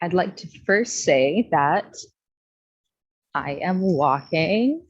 I'd like to first say that I am walking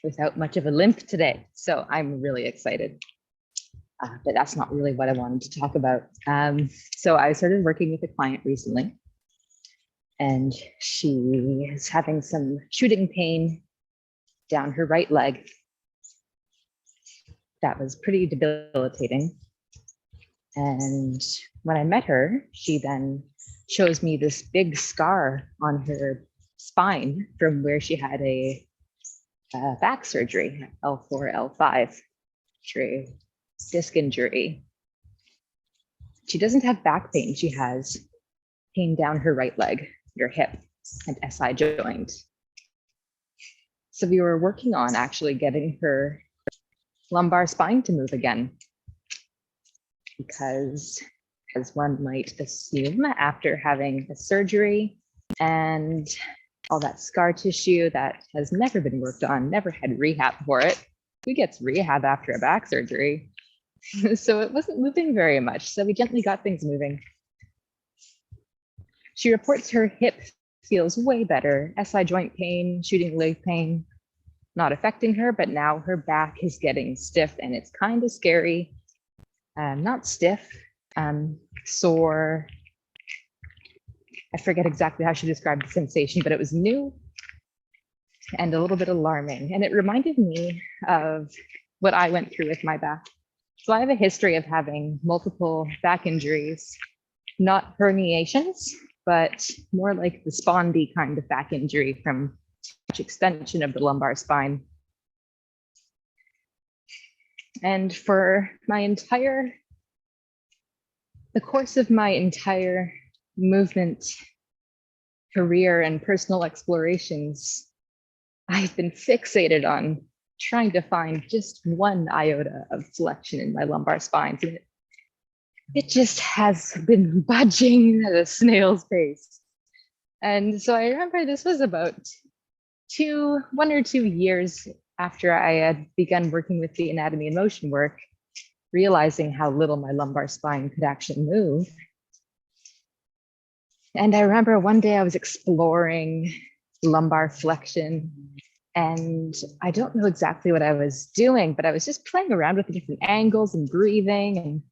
without much of a limp today. So I'm really excited. But that's not really what I wanted to talk about. So I started working with a client recently, and she is having some shooting pain down her right leg. That was pretty debilitating. And when I met her, she then shows me this big scar on her spine from where she had a back surgery, L4, L5, disc injury. She doesn't have back pain. She has pain down her right leg, her hip, and SI joint. So we were working on actually getting her lumbar spine to move again, because as one might assume, after having a surgery and all that scar tissue that has never been worked on, never had rehab for it, who gets rehab after a back surgery? So it wasn't moving very much. So we gently got things moving. She reports her hip feels way better. SI joint pain, shooting leg pain, not affecting her, but now her back is getting stiff and it's kind of scary. Not stiff, sore. I forget exactly how she described the sensation, but it was new and a little bit alarming. And it reminded me of what I went through with my back. So I have a history of having multiple back injuries, not herniations, but more like the spondy kind of back injury from extension of the lumbar spine. And for the course of my entire movement career and personal explorations, I've been fixated on trying to find just one iota of flexion in my lumbar spine. And it just has been budging at a snail's pace. And so I remember this was about 1 or 2 years after I had begun working with the anatomy and motion work, realizing how little my lumbar spine could actually move. And I remember one day I was exploring lumbar flexion, and I don't know exactly what I was doing, but I was just playing around with the different angles and breathing.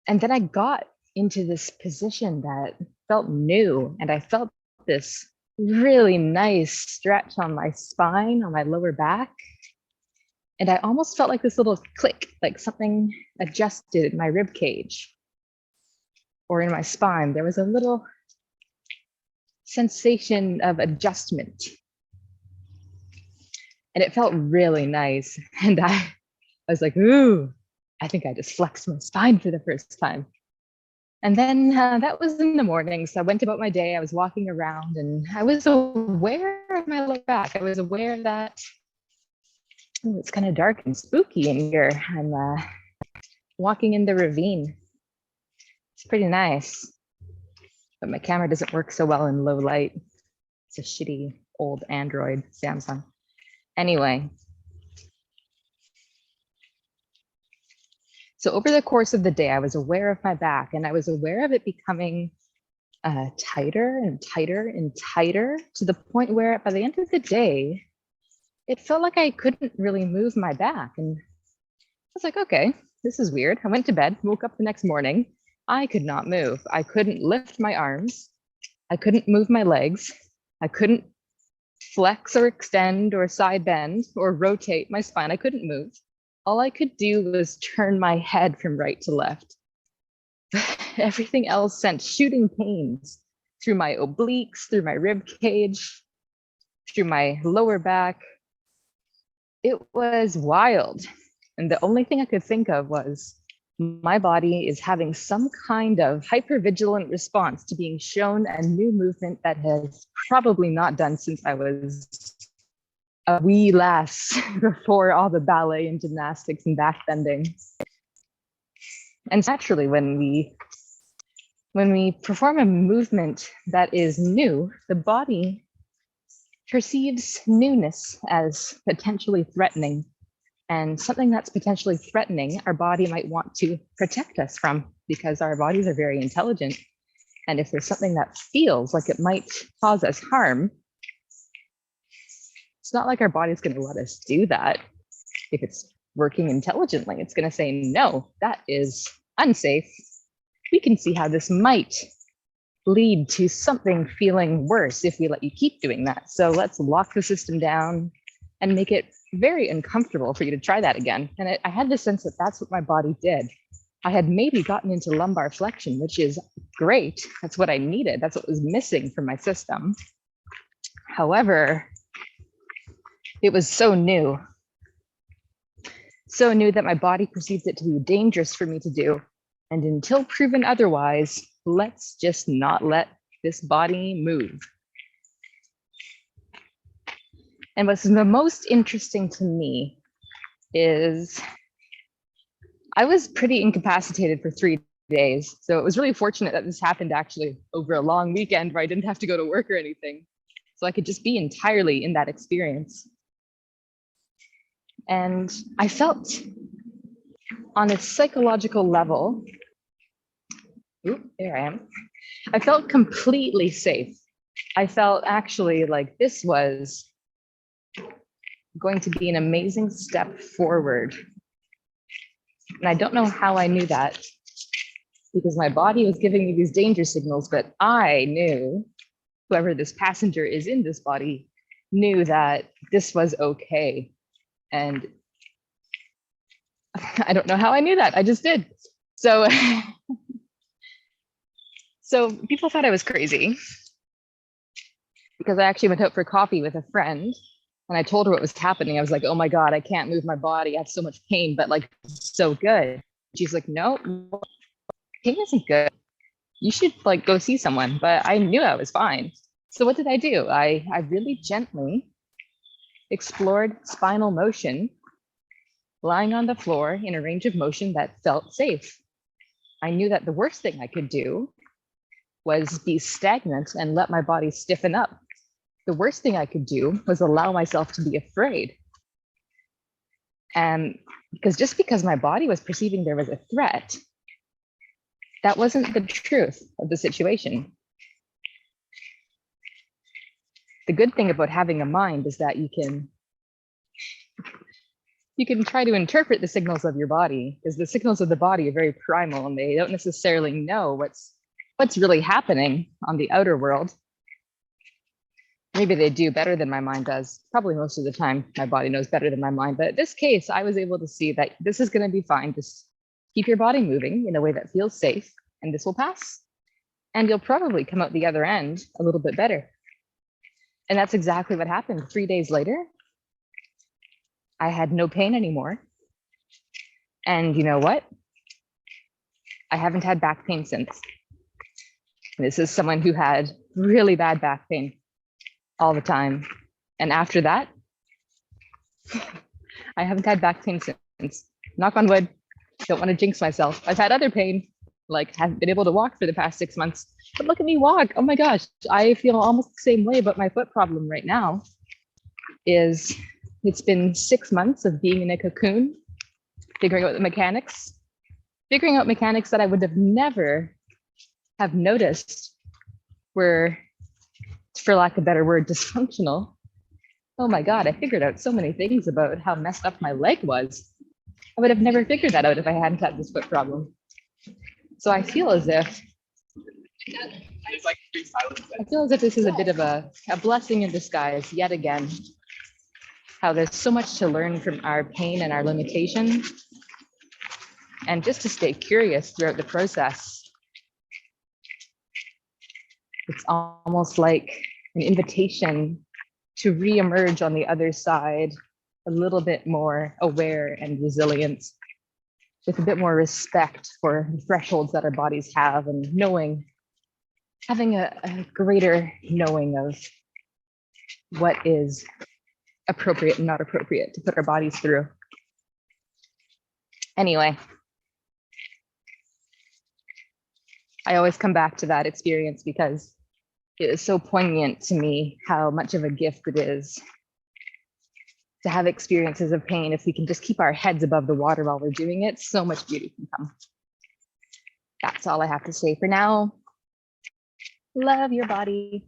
And then I got into this position that felt new, and I felt this really nice stretch on my spine, on my lower back. And I almost felt like this little click, like something adjusted in my rib cage or in my spine. There was a little sensation of adjustment. And it felt really nice. And I was like, ooh, I think I just flexed my spine for the first time. And then that was in the morning. So I went about my day. I was walking around and I was aware of my lower back. I was aware that it's kind of dark and spooky in here. I'm walking in the ravine. It's pretty nice, but my camera doesn't work so well in low light. It's a shitty old Android Samsung. Anyway, so over the course of the day, I was aware of my back, and I was aware of it becoming tighter and tighter and tighter, to the point where by the end of the day, it felt like I couldn't really move my back. And I was like, okay, this is weird. I went to bed, woke up the next morning. I could not move. I couldn't lift my arms. I couldn't move my legs. I couldn't flex or extend or side bend or rotate my spine. I couldn't move. All I could do was turn my head from right to left. Everything else sent shooting pains through my obliques, through my rib cage, through my lower back. It was wild. And the only thing I could think of was my body is having some kind of hypervigilant response to being shown a new movement that has probably not done since I was a wee lass, before all the ballet and gymnastics and back bending. And naturally, when we perform a movement that is new, the body perceives newness as potentially threatening. And something that's potentially threatening, our body might want to protect us from, because our bodies are very intelligent. And if there's something that feels like it might cause us harm, it's not like our body's going to let us do that. If it's working intelligently, it's going to say, no, that is unsafe. We can see how this might lead to something feeling worse if we let you keep doing that. So let's lock the system down and make it very uncomfortable for you to try that again. And I had the sense that that's what my body did. I had maybe gotten into lumbar flexion, which is great. That's what I needed. That's what was missing from my system. However, it was so new that my body perceived it to be dangerous for me to do. And until proven otherwise, let's just not let this body move. And what's the most interesting to me is I was pretty incapacitated for 3 days. So it was really fortunate that this happened actually over a long weekend where I didn't have to go to work or anything. So I could just be entirely in that experience. And I felt on a psychological level, there I am. I felt completely safe. I felt actually like this was going to be an amazing step forward. And I don't know how I knew that, because my body was giving me these danger signals, but I knew, whoever this passenger is in this body, knew that this was okay. And I don't know how I knew that. I just did. So, so people thought I was crazy because I actually went out for coffee with a friend and I told her what was happening. I was like, oh my God, I can't move my body. I have so much pain, but like, so good. She's like, no, pain isn't good. You should like go see someone. But I knew I was fine. So what did I do? I really gently explored spinal motion, lying on the floor in a range of motion that felt safe. I knew that the worst thing I could do was be stagnant and let my body stiffen up. The worst thing I could do was allow myself to be afraid. And just because my body was perceiving there was a threat, that wasn't the truth of the situation. The good thing about having a mind is that you can try to interpret the signals of your body, because the signals of the body are very primal and they don't necessarily know what's really happening on the outer world. Maybe they do better than my mind does. Probably most of the time, my body knows better than my mind. But in this case, I was able to see that this is going to be fine. Just keep your body moving in a way that feels safe, and this will pass. And you'll probably come out the other end a little bit better. And that's exactly what happened. 3 days later, I had no pain anymore. And you know what? I haven't had back pain since. This is someone who had really bad back pain all the time. And after that, I haven't had back pain since. Knock on wood, don't want to jinx myself. I've had other pain, like haven't been able to walk for the past 6 months, but look at me walk. Oh my gosh, I feel almost the same way about my foot problem right now. It's been 6 months of being in a cocoon, figuring out the mechanics, figuring out mechanics that I would have never have noticed were, for lack of a better word, dysfunctional. Oh my God, I figured out so many things about how messed up my leg was. I would have never figured that out if I hadn't had this foot problem. So I feel as if this is a bit of a blessing in disguise yet again. How there's so much to learn from our pain and our limitations, and just to stay curious throughout the process. It's almost like an invitation to re-emerge on the other side a little bit more aware and resilient, with a bit more respect for the thresholds that our bodies have, and having a greater knowing of what is appropriate and not appropriate to put our bodies through. Anyway, I always come back to that experience because it is so poignant to me how much of a gift it is to have experiences of pain. If we can just keep our heads above the water while we're doing it, so much beauty can come. That's all I have to say for now. Love your body.